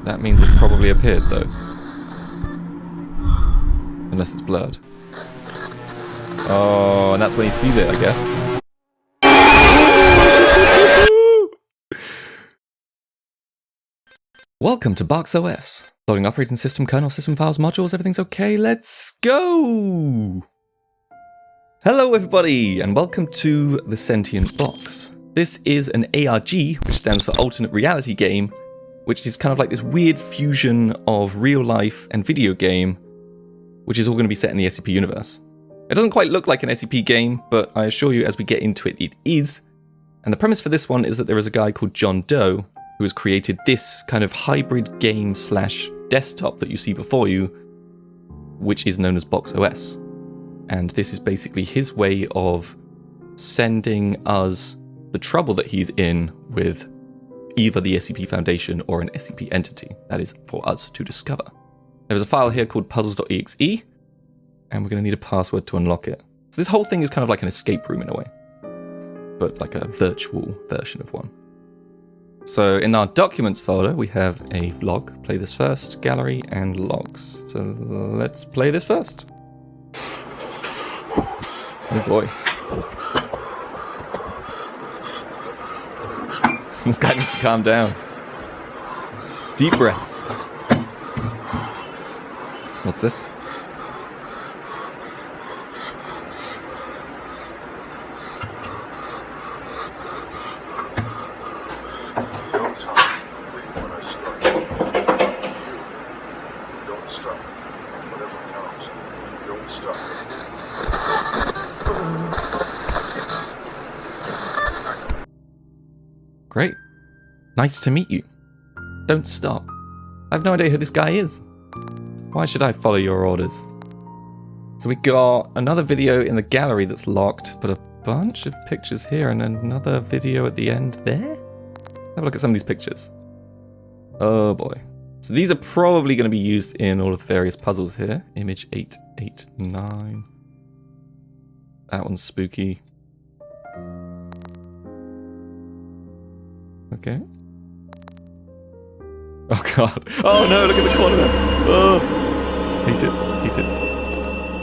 That means it probably appeared, though. Unless it's blurred. Oh, and that's when he sees it, I guess. Welcome to Box OS. Loading operating system, kernel, system files, modules, everything's okay, let's go! Hello everybody, and welcome to the Sentient Box. This is an ARG, which stands for Alternate Reality Game, which is kind of like this weird fusion of real life and video game, which is all going to be set in the SCP universe. It doesn't quite look like an SCP game, but I assure you as we get into it, it is. And the premise for this one is that there is a guy called John Doe, who has created this kind of hybrid game / desktop that you see before you, which is known as Box OS. And this is basically his way of sending us the trouble that he's in with either the SCP Foundation or an SCP entity. That is for us to discover. There's a file here called puzzles.exe, and we're going to need a password to unlock it. So this whole thing is kind of like an escape room in a way, but like a virtual version of one. So in our documents folder, we have a log. Play this first, gallery, and logs. So let's play this first. Oh boy. This guy needs to calm down. Deep breaths. What's this? Don't talk. Wait when I start. Don't stop. Whatever comes. Don't stop. Great. Nice to meet you. Don't stop. I have no idea who this guy is. Why should I follow your orders? So we got another video in the gallery that's locked, but a bunch of pictures here and another video at the end there? Have a look at some of these pictures. Oh boy. So these are probably going to be used in all of the various puzzles here. Image 889. That one's spooky. Okay. Oh god. Oh no, look at the corner. Oh. Hate it. Hate it.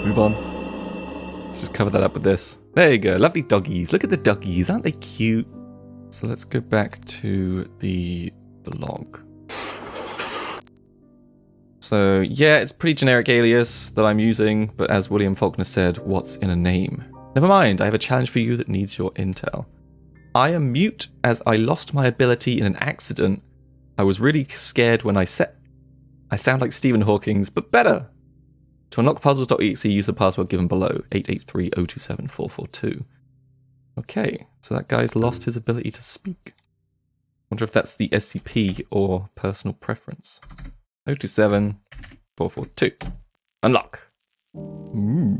Move on. Let's just cover that up with this. There you go. Lovely doggies. Look at the doggies. Aren't they cute? So let's go back to the log. So yeah, it's a pretty generic alias that I'm using, but as William Faulkner said, what's in a name? Never mind, I have a challenge for you that needs your intel. I am mute as I lost my ability in an accident. I was really scared when I sound like Stephen Hawking's, but better. To unlock puzzles.exe, use the password given below, 883027442. Okay, so that guy's lost his ability to speak. Wonder if that's the SCP or personal preference. 027442. Unlock. Ooh.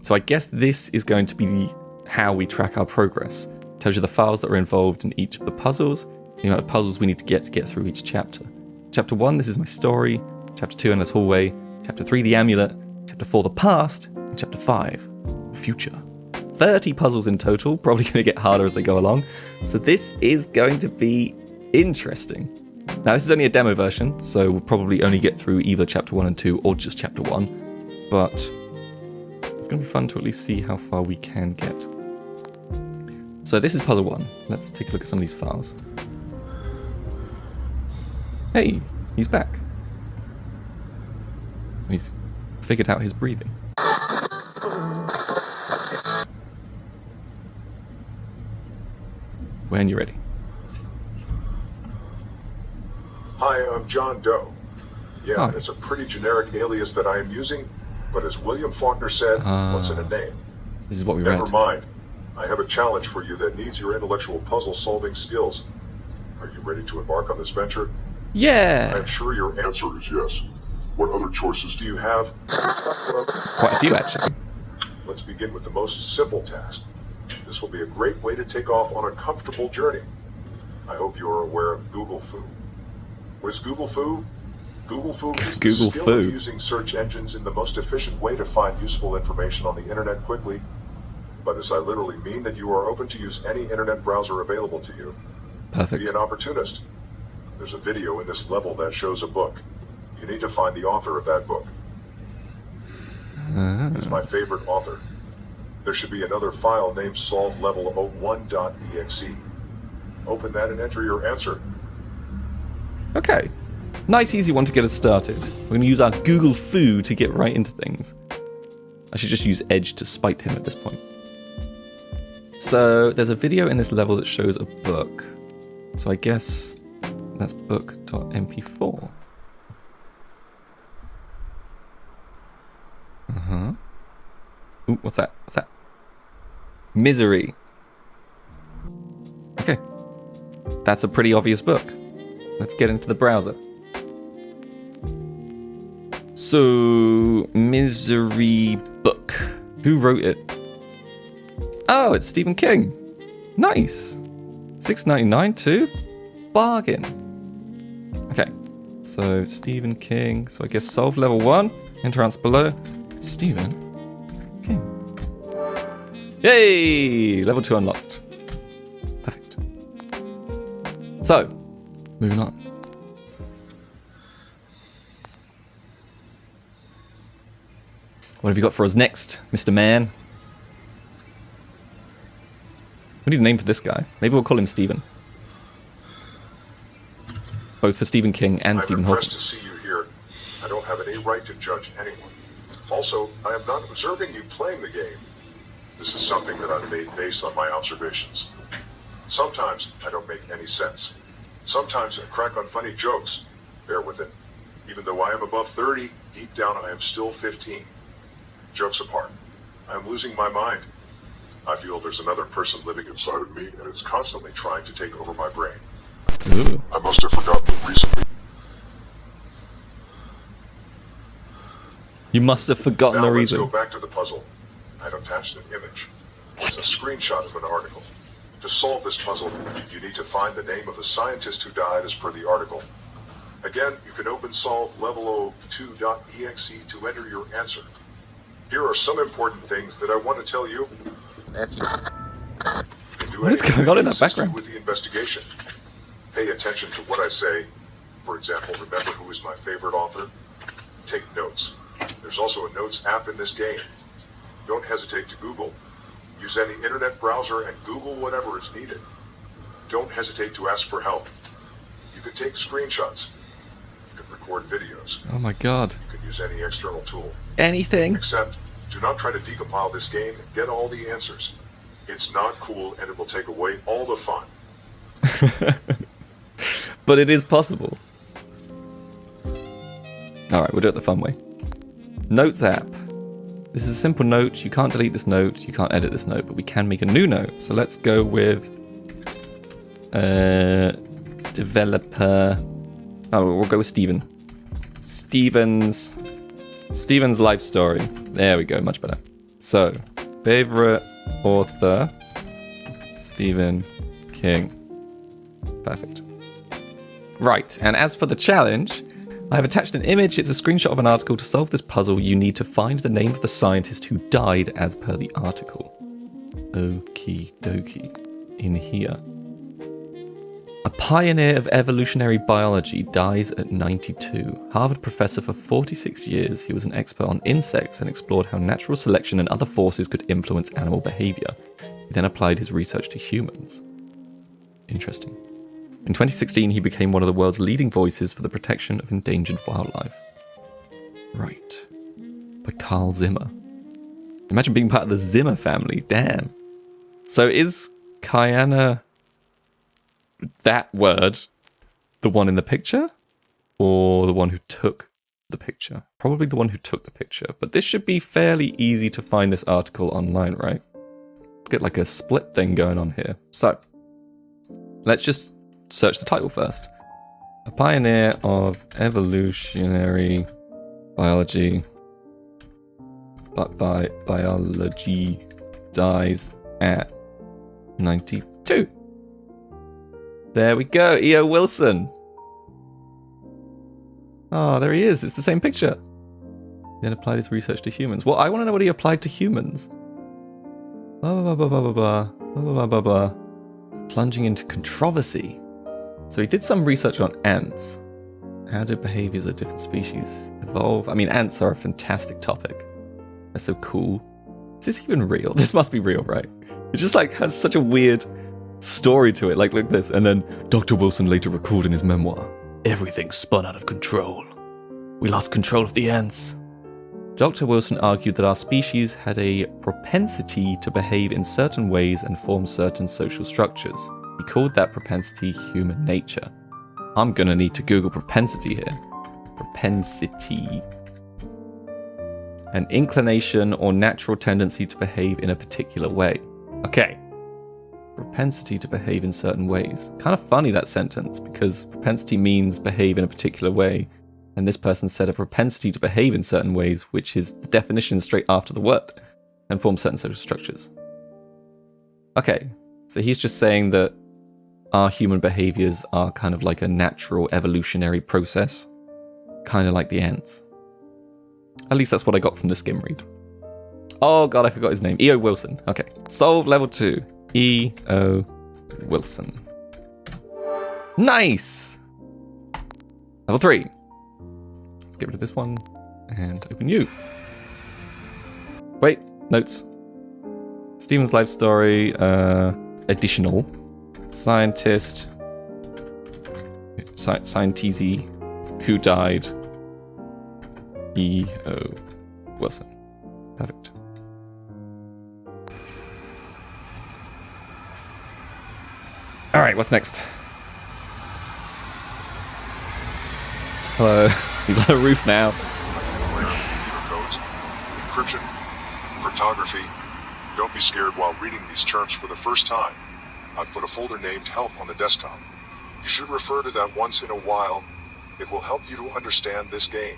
So I guess this is going to be how we track our progress. It tells you the files that are involved in each of the puzzles, the amount of puzzles we need to get through each chapter. Chapter 1, this is my story. Chapter 2, Endless Hallway. Chapter 3, The Amulet. Chapter 4, The Past. And Chapter 5, Future. 30 puzzles in total, probably going to get harder as they go along. So this is going to be interesting. Now this is only a demo version, so we'll probably only get through either Chapter 1 and 2 or just Chapter 1. But it's going to be fun to at least see how far we can get. So this is puzzle 1. Let's take a look at some of these files. Hey, he's back. He's figured out his breathing. When you're ready. Hi, I'm John Doe. Yeah, Hi. It's a pretty generic alias that I am using, but as William Faulkner said, what's in a name? This is what we Never read. mind. I have a challenge for you that needs your intellectual puzzle-solving skills. Are you ready to embark on this venture? Yeah! I'm sure your answer is yes. What other choices do you have? Quite a few, actually. Let's begin with the most simple task. This will be a great way to take off on a comfortable journey. I hope you are aware of Google Foo. What is Google Foo? Google Foo is the Google skill Foo. of using search engines in the most efficient way to find useful information on the internet quickly. By this I literally mean that you are open to use any internet browser available to you. Perfect. Be an opportunist. There's a video in this level that shows a book. You need to find the author of that book. He's my favorite author. There should be another file named solvelevel01.exe. Open that and enter your answer. Okay. Nice, easy one to get us started. We're going to use our Google Foo to get right into things. I should just use Edge to spite him at this point. So, there's a video in this level that shows a book. So I guess that's book.mp4. Uh-huh. Ooh, what's that? What's that? Misery. Okay. That's a pretty obvious book. Let's get into the browser. So, Misery book. Who wrote it? Oh, it's Stephen King. Nice. $6.99 too? Bargain. Okay. So, Stephen King. So I guess solve level 1. Enter answer below. Stephen King. Yay! Level 2 unlocked. Perfect. So, moving on. What have you got for us next, Mr. Man? We need a name for this guy. Maybe we'll call him Stephen. Both for Stephen King and Stephen Hawking. I'm impressed to see you here. I don't have any right to judge anyone. Also, I am not observing you playing the game. This is something that I've made based on my observations. Sometimes I don't make any sense. Sometimes I crack on funny jokes. Bear with it. Even though I am above 30, deep down I am still 15. Jokes apart, I am losing my mind. I feel there's another person living inside of me, and it's constantly trying to take over my brain. Ooh. I must have forgotten the reason. You must have forgotten the reason. Now let's go back to the puzzle. I've attached an image. It's a screenshot of an article. To solve this puzzle, you need to find the name of the scientist who died as per the article. Again, you can open solvelevel02.exe to enter your answer. Here are some important things that I want to tell you. What is going on in that background? With the investigation. Pay attention to what I say. For example, remember who is my favorite author? Take notes. There's also a notes app in this game. Don't hesitate to Google. Use any internet browser and Google whatever is needed. Don't hesitate to ask for help. You can take screenshots. You can record videos. Oh my god. You can use any external tool. Anything. Except, do not try to decompile this game and get all the answers. It's not cool and it will take away all the fun. But it is possible. Alright, we'll do it the fun way. Notes app. This is a simple note. You can't delete this note. You can't edit this note, but we can make a new note. So let's go with developer. Oh, we'll go with Stephen. Stephen's life story. There we go, much better. So, favorite author, Stephen King. Perfect. Right, and as for the challenge, I have attached an image. It's a screenshot of an article. To solve this puzzle, you need to find the name of the scientist who died as per the article. Okie dokie. In here. A pioneer of evolutionary biology dies at 92. Harvard professor for 46 years, he was an expert on insects and explored how natural selection and other forces could influence animal behavior. He then applied his research to humans. Interesting. In 2016, he became one of the world's leading voices for the protection of endangered wildlife. Right. By Carl Zimmer. Imagine being part of the Zimmer family. Damn. So is Kayana, that word, the one in the picture? Or the one who took the picture? Probably the one who took the picture. But this should be fairly easy to find this article online, right? Let's get like a split thing going on here. So, let's just search the title first. A pioneer of evolutionary biology, but by biology dies at 92. There we go, E.O. Wilson. Oh, there he is. It's the same picture. Then applied his research to humans. Well, I want to know what he applied to humans. Plunging into controversy. So he did some research on ants. How do behaviors of different species evolve? I mean, ants are a fantastic topic. They're so cool. Is this even real? This must be real, right? It just like has such a weird story to it. Like, look at this. And then Dr. Wilson later recalled in his memoir, everything spun out of control. We lost control of the ants. Dr. Wilson argued that our species had a propensity to behave in certain ways and form certain social structures. He called that propensity human nature. I'm gonna need to Google propensity here. Propensity. An inclination or natural tendency to behave in a particular way. Okay. Propensity to behave in certain ways. Kind of funny, that sentence, because propensity means behave in a particular way. And this person said a propensity to behave in certain ways, which is the definition straight after the word, and form certain social structures. Okay, so he's just saying that our human behaviors are kind of like a natural evolutionary process, kind of like the ants. At least that's what I got from the skim read. Oh god, I forgot his name. E.O. Wilson. Okay, solve level 2. E.O. Wilson. Nice! Level 3. Let's get rid of this one and open you. Wait, notes. Stephen's life story, additional. Scientist, scientist who died, E.O. Wilson. Perfect. All right, what's next? Hello. He's on a roof now. Codes, encryption, cryptography. Don't be scared while reading these terms for the first time. I've put a folder named Help on the desktop. You should refer to that once in a while. It will help you to understand this game.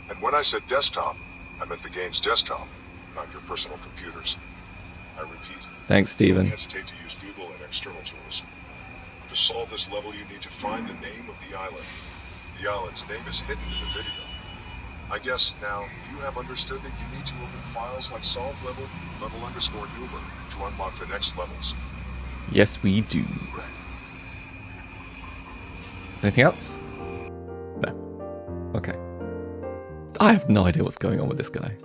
And when I said desktop, I meant the game's desktop, not your personal computers. I repeat. Thanks, Stephen. Don't hesitate to use Google and external tools. To solve this level, you need to find the name of the island. The island's name is hidden in the video. I guess now you have understood that you need to open files like solve level _numer to unlock the next levels. Yes, we do. Anything else? No. Okay. I have no idea what's going on with this guy.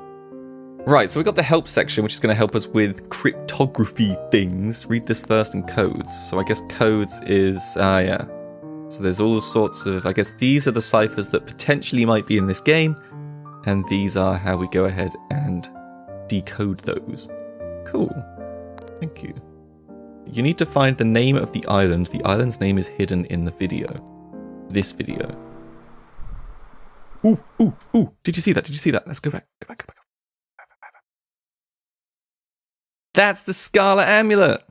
Right, so we got the help section, which is going to help us with cryptography things. Read this first in codes. So I guess codes is... yeah. So there's all sorts of... I guess these are the ciphers that potentially might be in this game. And these are how we go ahead and decode those. Cool. Thank you. You need to find the name of the island. The island's name is hidden in the video. This video. Ooh, ooh, ooh. Did you see that? Did you see that? Let's go back. Go back, go back. That's the Scarlet Amulet.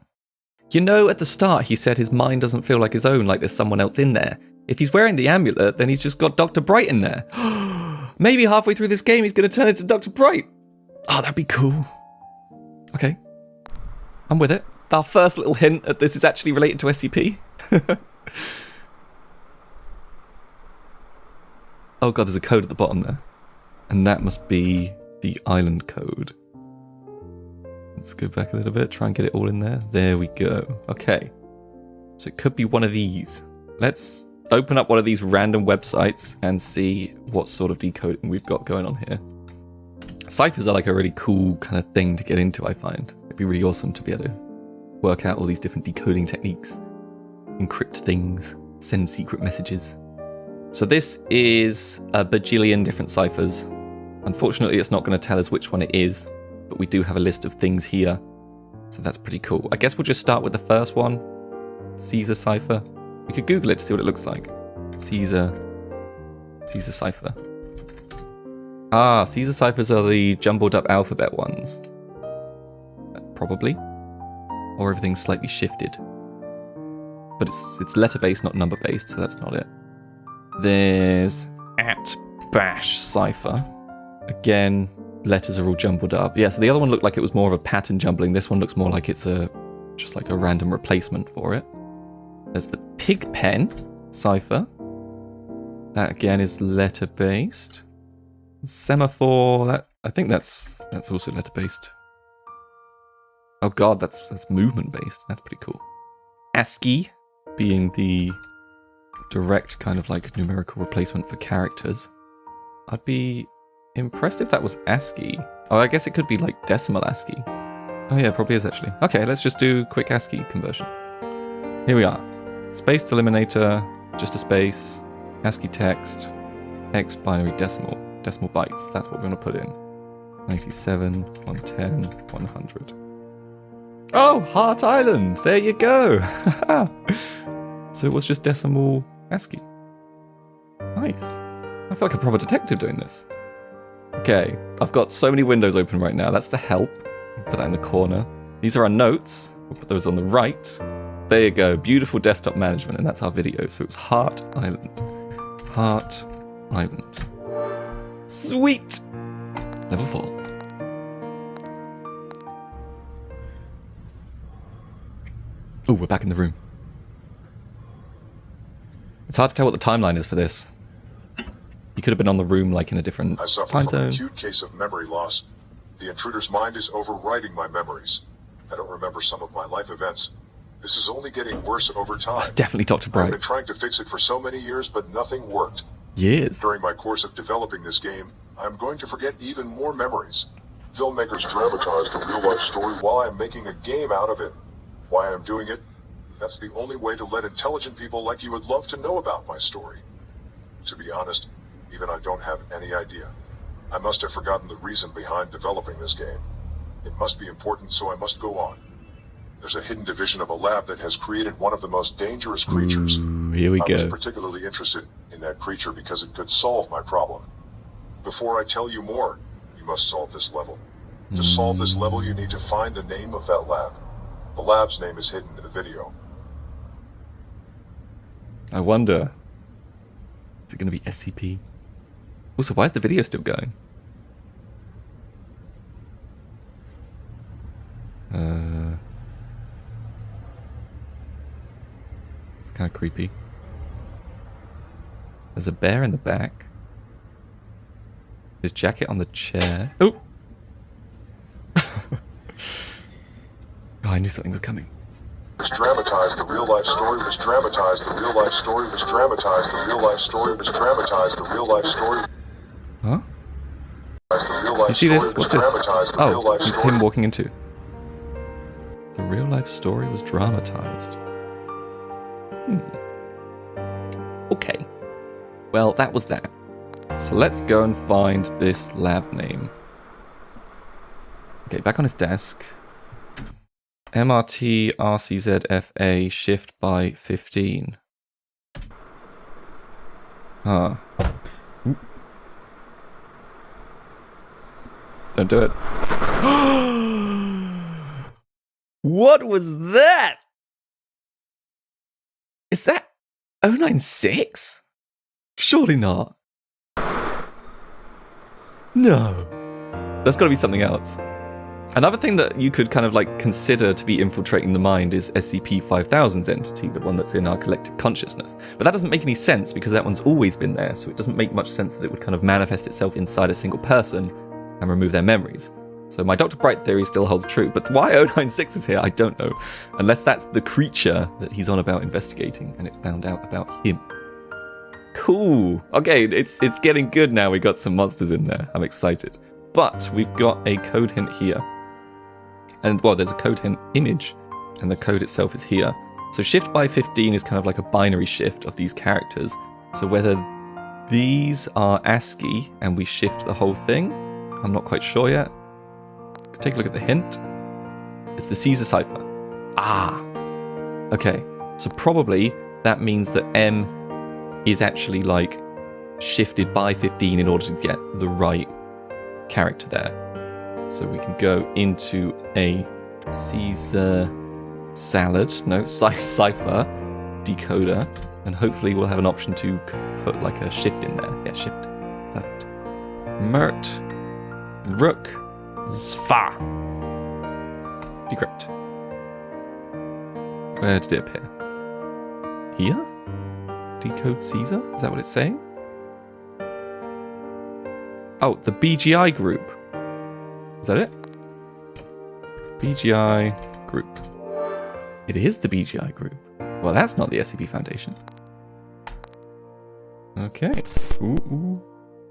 You know, at the start, he said his mind doesn't feel like his own, like there's someone else in there. If he's wearing the amulet, then he's just got Dr. Bright in there. Maybe halfway through this game, he's going to turn into Dr. Bright. Oh, that'd be cool. Okay. I'm with it. Our first little hint at this is actually related to SCP. Oh god, there's a code at the bottom there. And that must be the island code. Let's go back a little bit, try and get it all in there. There we go. Okay. So it could be one of these. Let's open up one of these random websites and see what sort of decoding we've got going on here. Ciphers are like a really cool kind of thing to get into, I find. It'd be really awesome to be able to work out all these different decoding techniques. Encrypt things, send secret messages. So this is a bajillion different ciphers. Unfortunately, it's not going to tell us which one it is, but we do have a list of things here. So that's pretty cool. I guess we'll just start with the first one. Caesar cipher. We could Google it to see what it looks like. Caesar cipher. Ah, Caesar ciphers are the jumbled up alphabet ones. Probably. Or everything's slightly shifted. But it's letter based, not number based, so that's not it. There's @bash cipher. Again, letters are all jumbled up. Yeah, so the other one looked like it was more of a pattern jumbling. This one looks more like it's just like a random replacement for it. There's the Pigpen cipher. That again is letter based. Semaphore, I think that's also letter based. Oh god, that's movement based. That's pretty cool. ASCII being the direct kind of like numerical replacement for characters. I'd be impressed if that was ASCII. Oh, I guess it could be like decimal ASCII. Oh yeah, it probably is actually. Okay, let's just do quick ASCII conversion. Here we are. Space delimiter, just a space, ASCII text, hex, binary, decimal bytes. That's what we're going to put in. 97, 110, 100. Oh, Heart Island! There you go! So it was just decimal ASCII. Nice. I feel like a proper detective doing this. Okay, I've got so many windows open right now. That's the help. Put that in the corner. These are our notes. We'll put those on the right. There you go. Beautiful desktop management, and that's our video. So it was Heart Island. Heart Island. Sweet! Level 4. Oh, we're back in the room. It's hard to tell what the timeline is for this. You could have been on the room like in a different I suffer time from zone. an acute case of memory loss. The intruder's mind is overriding my memories. I don't remember some of my life events. This is only getting worse over time. That's definitely Dr. I've Bright. been trying to fix it for so many years, but nothing worked. Years. During my course of developing this game, I'm going to forget even more memories. Filmmakers dramatize the real-life story while I'm making a game out of it. Why I'm doing it? That's the only way to let intelligent people like you would love to know about my story. To be honest, even I don't have any idea. I must have forgotten the reason behind developing this game. It must be important, so I must go on. There's a hidden division of a lab that has created one of the most dangerous creatures. Here we I was go. particularly interested in that creature because it could solve my problem. Before I tell you more, you must solve this level. To solve this level, you need to find the name of that lab. The lab's name is hidden in the video. I wonder. Is it going to be SCP? Also, why is the video still going? It's kind of creepy. There's a bear in the back. His jacket on the chair. Oh! Oh, I knew something was coming. Was dramatized, the real life story was dramatized, the real life story was dramatized, the real life story was dramatized, the real life story. Huh? The real life You see this? story What's was this? dramatized, the real Oh, life it's story. him walking into. The real life story was dramatized. Okay. Well, that was that. So let's go and find this lab name. Okay, back on his desk. MRT RCZFA shift by 15. Huh. Don't do it. What was that? Is that 096? Surely not. No. That's got to be something else. Another thing that you could kind of like consider to be infiltrating the mind is SCP-5000's entity, the one that's in our collective consciousness. But that doesn't make any sense because that one's always been there, so it doesn't make much sense that it would kind of manifest itself inside a single person and remove their memories. So my Dr. Bright theory still holds true, but why 096 is here, I don't know. Unless that's the creature that he's on about investigating and it found out about him. Cool. Okay, it's getting good now. We got some monsters in there. I'm excited. But we've got a code hint here. And, well, there's a code hint image, and the code itself is here. So shift by 15 is kind of like a binary shift of these characters. So whether these are ASCII and we shift the whole thing, I'm not quite sure yet. Take a look at the hint. It's the Caesar cipher. Ah. Okay. So probably that means that M is actually like shifted by 15 in order to get the right character there. So we can go into a Caesar salad, no, cipher decoder, and hopefully we'll have an option to put like a shift in there. Yeah, shift. Perfect. Mert. Rook. Zfa. Decrypt. Where did it appear? Here? Decode Caesar? Is that what it's saying? Oh, the BGI group. Is that it? BGI group. It is the BGI group. Well, that's not the SCP Foundation. Okay. Ooh.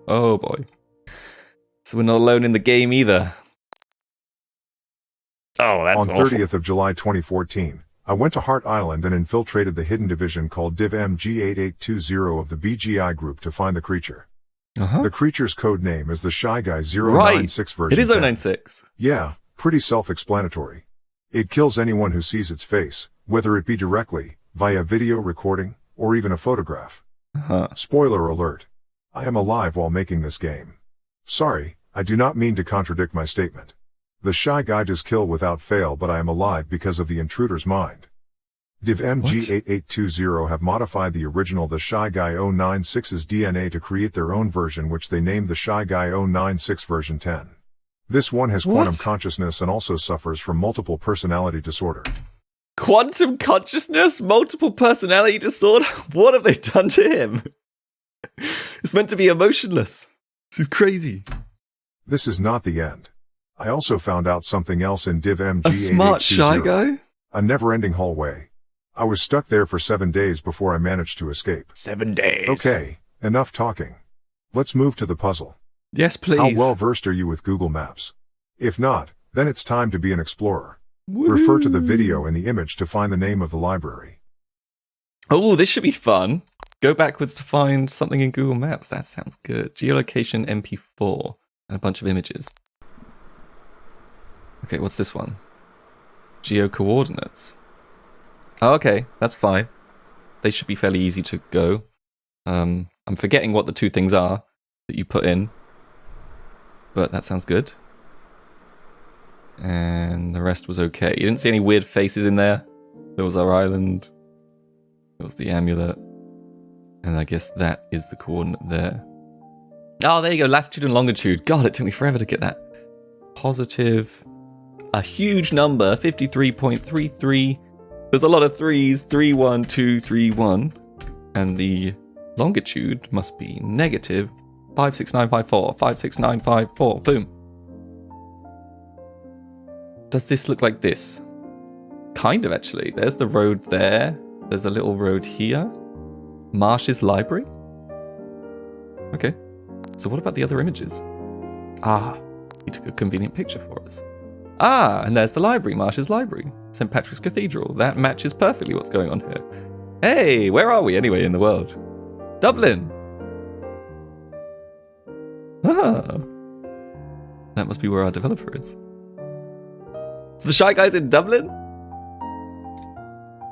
Oh boy. So we're not alone in the game either. Oh, that's On awful. 30th of July 2014, I went to Hart Island and infiltrated the hidden division called Div MG8820 of the BGI group to find the creature. The creature's code name is the Shy Guy 096 version. It is 10. 096. Yeah, pretty self-explanatory. It kills anyone who sees its face, whether it be directly, via video recording, or even a photograph. Spoiler alert. I am alive while making this game. Sorry, I do not mean to contradict my statement. The Shy Guy does kill without fail, but I am alive because of the intruder's mind. Div MG8820 have modified the original The Shy Guy 096's DNA to create their own version, which they named the Shy Guy 096 version 10. This one has quantum consciousness and also suffers from multiple personality disorder. Quantum consciousness? Multiple personality disorder? What have they done to him? It's meant to be emotionless. This is crazy. This is not the end. I also found out something else in Div MG8820. A smart Shy Guy? A never-ending hallway. I was stuck there for 7 days before I managed to escape. 7 days. Okay, enough talking. Let's move to the puzzle. Yes, please. How well versed are you with Google Maps? If not, then it's time to be an explorer. Woo-hoo. Refer to the video and the image to find the name of the library. Oh, this should be fun. Go backwards to find something in Google Maps. That sounds good. Geolocation MP4 and a bunch of images. Okay, what's this one? Geo coordinates. Oh, okay, that's fine. They should be fairly easy to go. I'm forgetting what the two things are that you put in, but that sounds good. And the rest was okay. You didn't see any weird faces in there. There was our island. There was the amulet. And I guess that is the coordinate there. Oh, there you go. Latitude and longitude. God, it took me forever to get that. Positive. A huge number. 53.33. There's a lot of threes. 31231. And the longitude must be negative 56954. 56954. Boom. Does this look like this? Kind of, actually. There's the road there. There's a little road here. Marsh's library? Okay. So what about the other images? Ah, he took a convenient picture for us. Ah, and there's the library, Marsh's library. St. Patrick's Cathedral. That matches perfectly what's going on here. Hey, where are we anyway in the world? Dublin! Ah. That must be where our developer is. So the Shy Guy's in Dublin?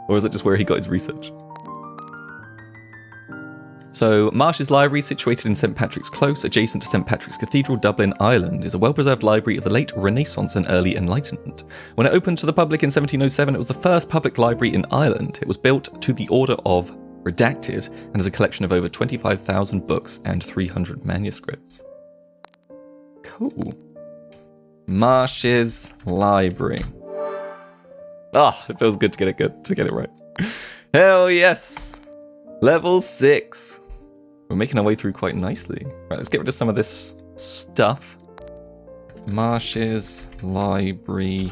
Or is it just where he got his research? So, Marsh's Library, situated in St. Patrick's Close, adjacent to St. Patrick's Cathedral, Dublin, Ireland, is a well-preserved library of the late Renaissance and early Enlightenment. When it opened to the public in 1707, it was the first public library in Ireland. It was built to the order of Redacted and is a collection of over 25,000 books and 300 manuscripts. Cool. Marsh's Library. Ah, it feels good to get it right. Hell yes! Level 6. We're making our way through quite nicely. Right, let's get rid of some of this stuff. Marsh's Library,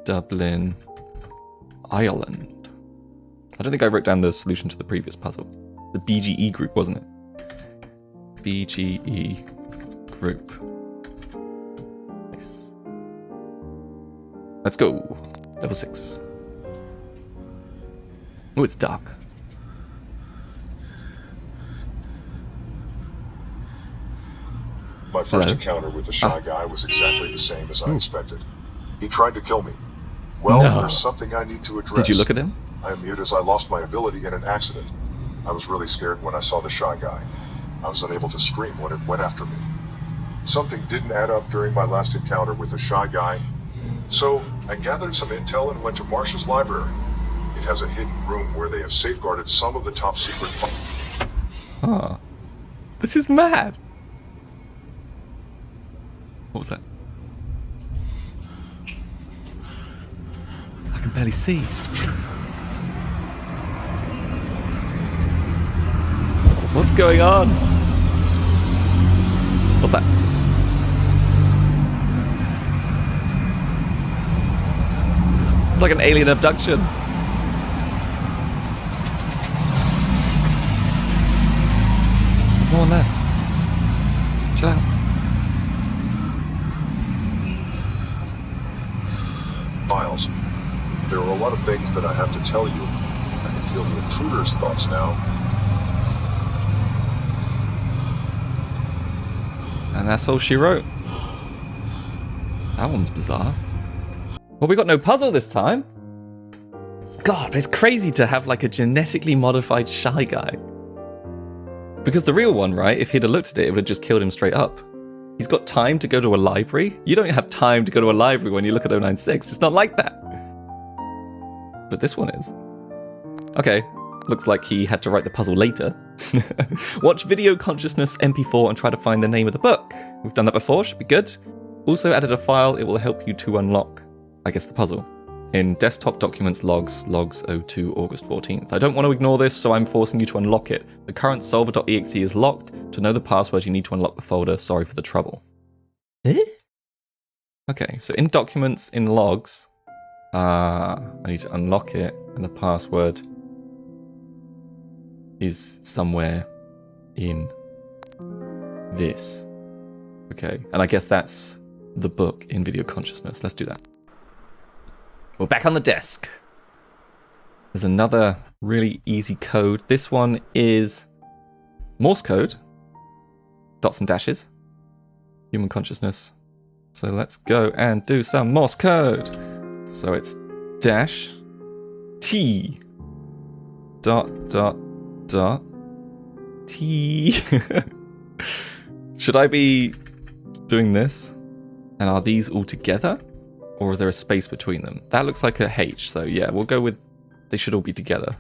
Dublin, Ireland. I don't think I wrote down the solution to the previous puzzle. The BGE group, wasn't it? BGE group. Nice. Let's go. Level 6. Oh, it's dark. My first encounter with the Shy Guy was exactly the same as I expected. He tried to kill me. Well, there's something I need to address. Did you look at him? I am mute as I lost my ability in an accident. I was really scared when I saw the Shy Guy. I was unable to scream when it went after me. Something didn't add up during my last encounter with the Shy Guy. So, I gathered some intel and went to Marsh's library. It has a hidden room where they have safeguarded some of the top secret Huh. This is mad. What was that? I can barely see. What's going on? What's that? It's like an alien abduction. There's no one there. Chill out. Miles, there are a lot of things that I have to tell you. I can feel the intruder's thoughts now. And that's all she wrote. That one's bizarre. Well, we got no puzzle this time. God, it's crazy to have like a genetically modified Shy Guy. Because the real one, right, if he'd have looked at it, it would have just killed him straight up. He's got time to go to a library. You don't have time to go to a library when you look at 096. It's not like that. But this one is. Okay, looks like he had to write the puzzle later. Watch Video Consciousness MP4 and try to find the name of the book. We've done that before, should be good. Also added a file, it will help you to unlock, I guess, the puzzle. In Desktop Documents Logs 02 August 14th. I don't want to ignore this, so I'm forcing you to unlock it. The current solver.exe is locked. To know the password, you need to unlock the folder. Sorry for the trouble. Okay, so in Documents, in Logs, I need to unlock it, and the password is somewhere in this. Okay, and I guess that's the book in Video Consciousness. Let's do that. We're back on the desk. There's another really easy code. This one is Morse code. Dots and dashes. Human consciousness. So let's go and do some Morse code. So it's dash T dot dot dot T. Should I be doing this? And are these all together? Or is there a space between them? That looks like a H, so yeah, we'll go with they should all be together.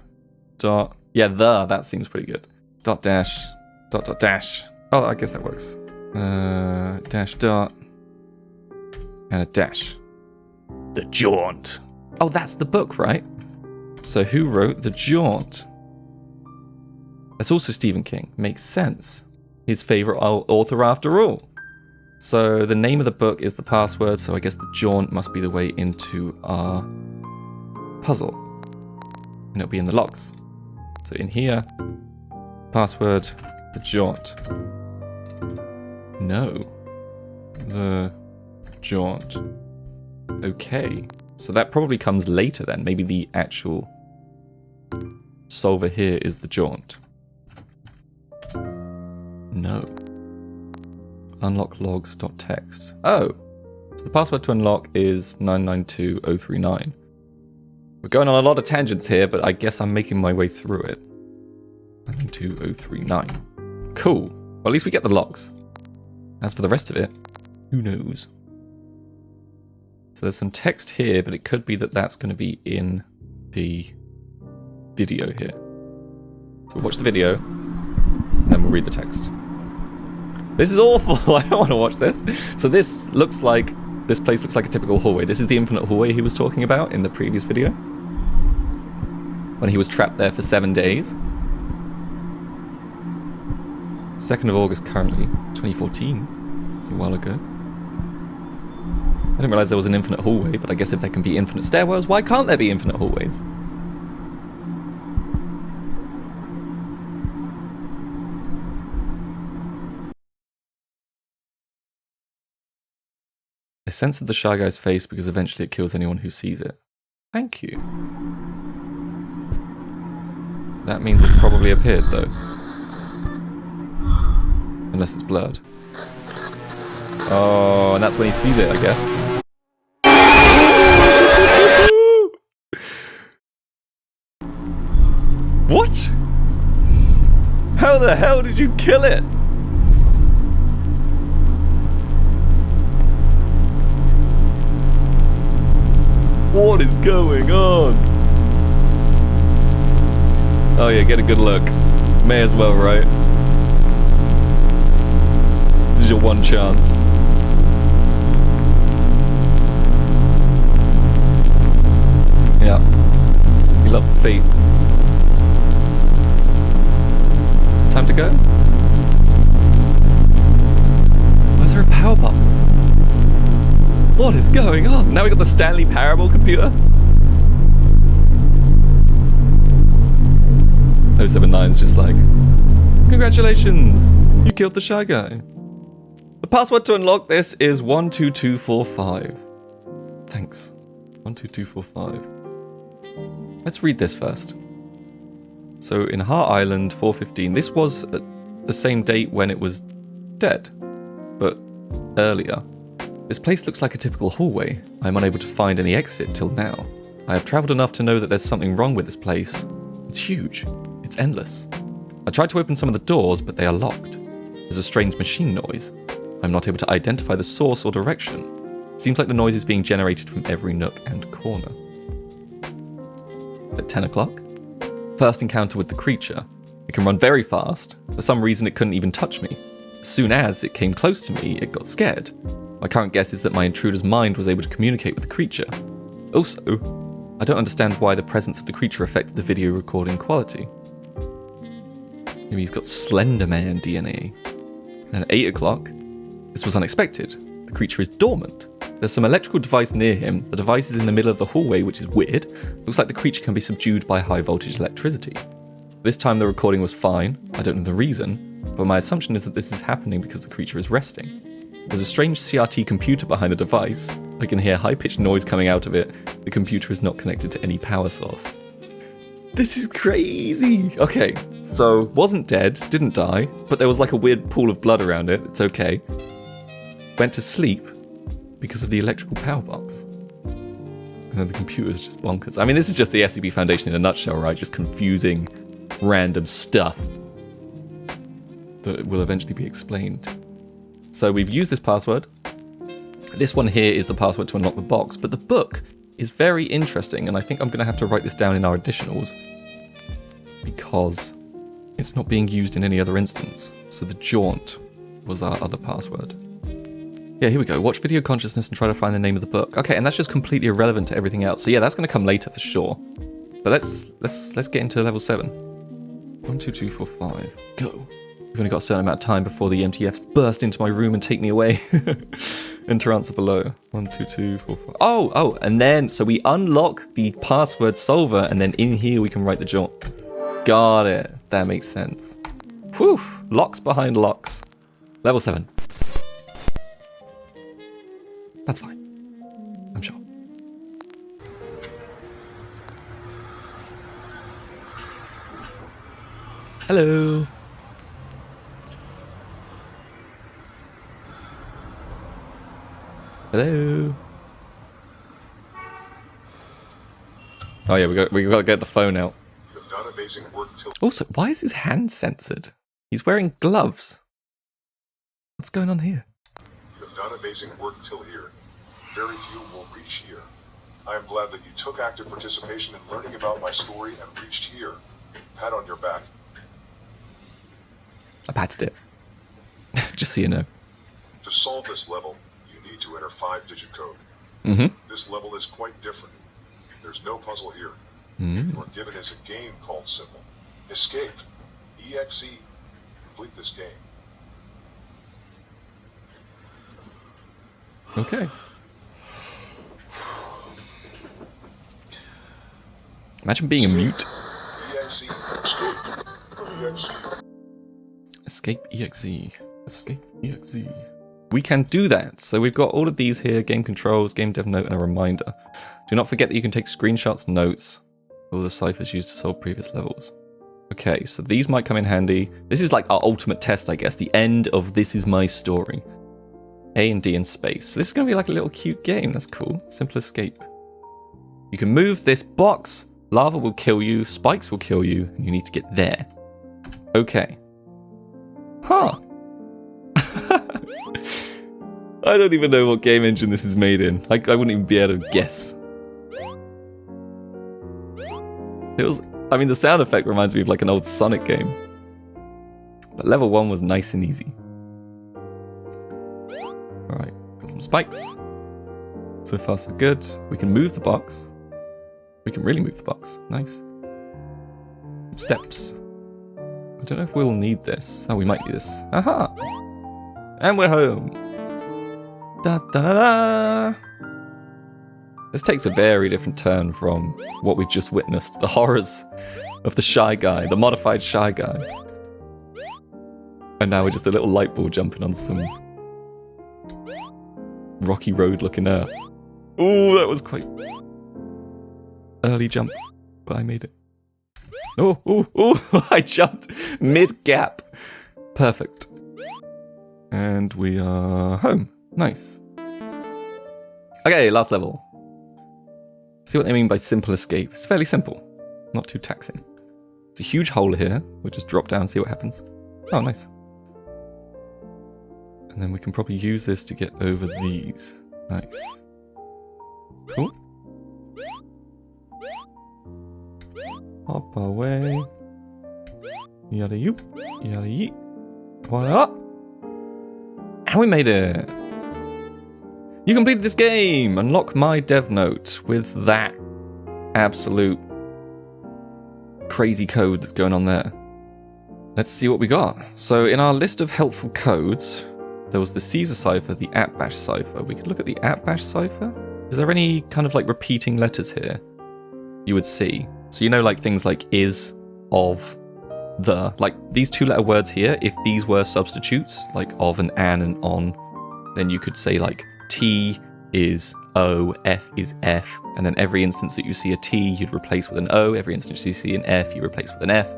Dot, yeah, that seems pretty good. Dot dash, dot dot dash. Oh, I guess that works. Dash dot, and a dash. The Jaunt. Oh, that's the book, right? So who wrote The Jaunt? That's also Stephen King. Makes sense. His favorite author after all. So the name of the book is the password, so I guess the Jaunt must be the way into our puzzle. And it'll be in the logs. So in here, password, the Jaunt. No. The Jaunt. Okay. So that probably comes later then. Maybe the actual solver here is the Jaunt. No. Unlock logs.txt. Oh, so the password to unlock is 992039. We're going on a lot of tangents here, but I guess I'm making my way through it. 992039. Cool. Well, at least we get the logs. As for the rest of it, who knows? So there's some text here, but it could be that that's going to be in the video here. So we'll watch the video, then we'll read the text. This is awful. I don't want to watch this. So this place looks like a typical hallway. This is the infinite hallway he was talking about in the previous video. When he was trapped there for 7 days. 2nd of August currently, 2014. It's a while ago. I didn't realize there was an infinite hallway, but I guess if there can be infinite stairwells, why can't there be infinite hallways? I censored the Shy Guy's face because eventually it kills anyone who sees it. Thank you. That means it probably appeared, though. Unless it's blurred. Oh, and that's when he sees it, I guess. What? How the hell did you kill it? What is going on? Oh yeah, get a good look. May as well, right? This is your one chance. Yeah. He loves the feet. Time to go? Why is there a power box? What is going on? Now we got the Stanley Parable computer? 079's just like, Congratulations! You killed the Shy Guy. The password to unlock this is 12245. Thanks. 12245. Let's read this first. So in Heart Island 415, this was the same date when it was dead, but earlier. This place looks like a typical hallway. I am unable to find any exit till now. I have travelled enough to know that there's something wrong with this place. It's huge. It's endless. I tried to open some of the doors, but they are locked. There's a strange machine noise. I'm not able to identify the source or direction. It seems like the noise is being generated from every nook and corner. At 10 o'clock? First encounter with the creature. It can run very fast. For some reason it couldn't even touch me. As soon as it came close to me, it got scared. My current guess is that my intruder's mind was able to communicate with the creature. Also, I don't understand why the presence of the creature affected the video recording quality. Maybe he's got Slender Man DNA. And at 8 o'clock, this was unexpected. The creature is dormant. There's some electrical device near him. The device is in the middle of the hallway, which is weird. Looks like the creature can be subdued by high voltage electricity. This time the recording was fine. I don't know the reason, but my assumption is that this is happening because the creature is resting. There's a strange CRT computer behind the device. I can hear high-pitched noise coming out of it. The computer is not connected to any power source. This is crazy! Okay, so wasn't dead, didn't die, but there was like a weird pool of blood around it. It's okay. Went to sleep because of the electrical power box. And then the computer is just bonkers. I mean, this is just the SCP Foundation in a nutshell, right? Just confusing random stuff that will eventually be explained. So we've used this password. This one here is the password to unlock the box, but the book is very interesting, and I think I'm going to have to write this down in our additionals because it's not being used in any other instance. So the jaunt was our other password. Yeah, here we go. Watch video consciousness and try to find the name of the book. Okay, and that's just completely irrelevant to everything else. So yeah, that's going to come later for sure. But let's get into level 7. 1, 2, 2, 4, 5. Go. We've only got a certain amount of time before the MTFs burst into my room and take me away. Enter answer below. 1, 2, 2, 4, 5. Oh, and then, so we unlock the password solver, and then in here we can write the jaunt. Got it. That makes sense. Whew. Locks behind locks. Level 7. That's fine. I'm sure. Hello. Hello. Oh yeah, we got to get the phone out. You've done amazing work till. Also, why is his hand censored? He's wearing gloves. What's going on here? You've done amazing work till here. Very few will reach here. I am glad that you took active participation in learning about my story and reached here. Pat on your back. I patted it. Just so you know. To solve this level, you need to enter 5-digit code. This level is quite different. There's no puzzle here. You are given as a game called Symbol. Escape. EXE. Complete this game. Okay. Imagine being a mute. EXE. Escape. EXE. Escape EXE. Escape EXE. We can do that. So we've got all of these here. Game controls, game dev note, and a reminder. Do not forget that you can take screenshots, notes, all the ciphers used to solve previous levels. Okay, so these might come in handy. This is like our ultimate test, I guess. The end of This Is My Story. A and D in space. So this is going to be like a little cute game. That's cool. Simple escape. You can move this box. Lava will kill you. Spikes will kill you. And you need to get there. Okay. Huh. I don't even know what game engine this is made in. I wouldn't even be able to guess. I mean, the sound effect reminds me of like an old Sonic game. But level 1 was nice and easy. Alright, got some spikes. So far so good. We can move the box. We can really move the box. Nice. Steps. I don't know if we'll need this. Oh, we might need this. Aha! And we're home. Da da da da! This takes a very different turn from what we've just witnessed. The horrors of the Shy Guy, the modified Shy Guy. And now we're just a little light ball jumping on some rocky road looking earth. Oh, that was quite early jump, but I made it. Oh, I jumped mid-gap. Perfect. And we are home. Nice. Okay, last level. See what they mean by simple escape. It's fairly simple. Not too taxing. It's a huge hole here. We'll just drop down and see what happens. Oh, nice. And then we can probably use this to get over these. Nice. Cool. Hop away. Yada yoop. Yada yeet. Voila. And we made it. You completed this game. Unlock my dev note with that absolute crazy code that's going on there. Let's see what we got. So in our list of helpful codes, there was the Caesar cipher, the @bash cipher. We could look at the @bash cipher. Is there any kind of like repeating letters here you would see? So you know, like things like is, of, the, like these 2-letter words here, if these were substitutes, like of and an and on, then you could say like T is O, F is F, and then every instance that you see a T, you'd replace with an O, every instance you see an F, you replace with an F,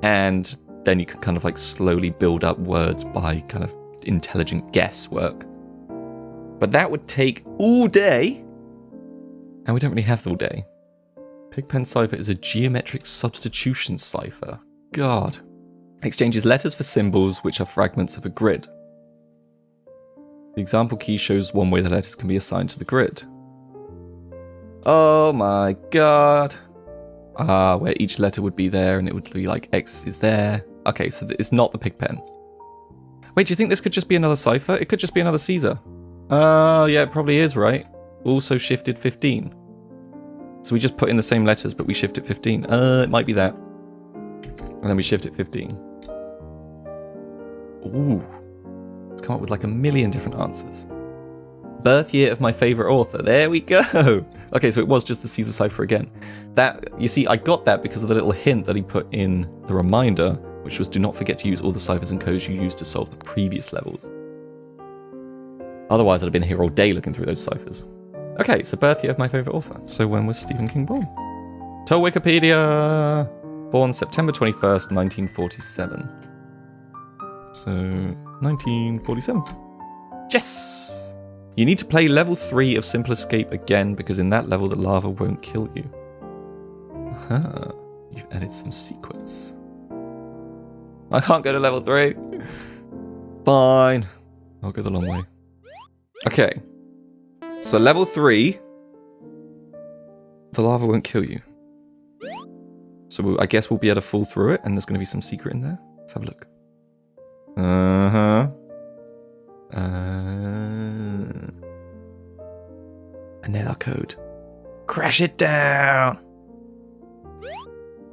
and then you can kind of like slowly build up words by kind of intelligent guesswork. But that would take all day, and we don't really have all day. Pigpen cipher is a geometric substitution cipher. God. Exchanges letters for symbols, which are fragments of a grid. The example key shows one way the letters can be assigned to the grid. Oh my god. Where each letter would be there, and it would be like X is there. Okay, so it's not the Pigpen. Wait, do you think this could just be another cipher? It could just be another Caesar. Yeah, it probably is, right? Also shifted 15. So we just put in the same letters, but we shift it 15. It might be that. And then we shift it 15. Ooh. Let's come up with like a million different answers. Birth year of my favorite author. There we go. Okay, so it was just the Caesar cipher again. That, you see, I got that because of the little hint that he put in the reminder, which was do not forget to use all the ciphers and codes you used to solve the previous levels. Otherwise, I'd have been here all day looking through those ciphers. Okay, so birth year of my favorite author. So when was Stephen King born? Tell Wikipedia. Born September 21st, 1947. So, 1947. Yes! You need to play level 3 of Simple Escape again, because in that level the lava won't kill you. You've added some secrets. I can't go to level 3. Fine. I'll go the long way. Okay. So level 3, the lava won't kill you. So I guess we'll be able to fall through it, and there's going to be some secret in there. Let's have a look. And then our code. Crash it down!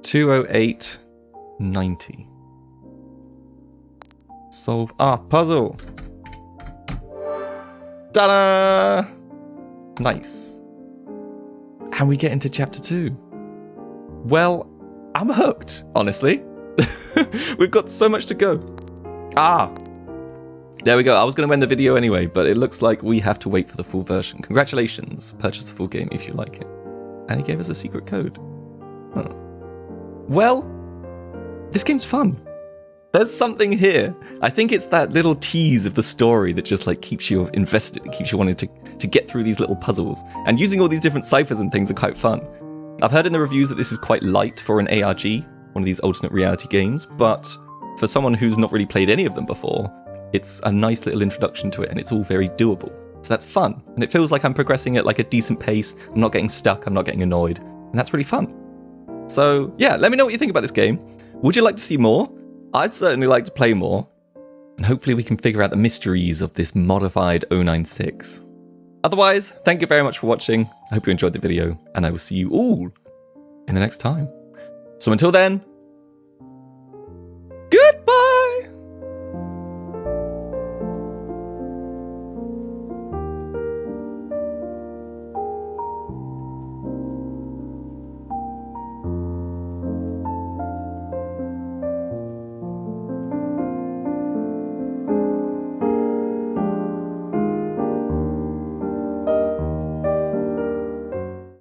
20890. Solve our puzzle. Ta-da! Nice. And we get into chapter 2. Well, I'm hooked, honestly. We've got so much to go. There we go. I was going to end the video anyway, but it looks like we have to wait for the full version. Congratulations. Purchase the full game if you like it. And he gave us a secret code. Huh. Well, this game's fun. There's something here. I think it's that little tease of the story that just like keeps you invested. It keeps you wanting to get through these little puzzles. And using all these different ciphers and things are quite fun. I've heard in the reviews that this is quite light for an ARG, one of these alternate reality games, but for someone who's not really played any of them before, it's a nice little introduction to it, and it's all very doable. So that's fun, and it feels like I'm progressing at like a decent pace. I'm not getting stuck, I'm not getting annoyed, and that's really fun. So yeah, let me know what you think about this game. Would you like to see more? I'd certainly like to play more, and hopefully we can figure out the mysteries of this modified 096. Otherwise, thank you very much for watching. I hope you enjoyed the video, and I will see you all in the next time. So until then, good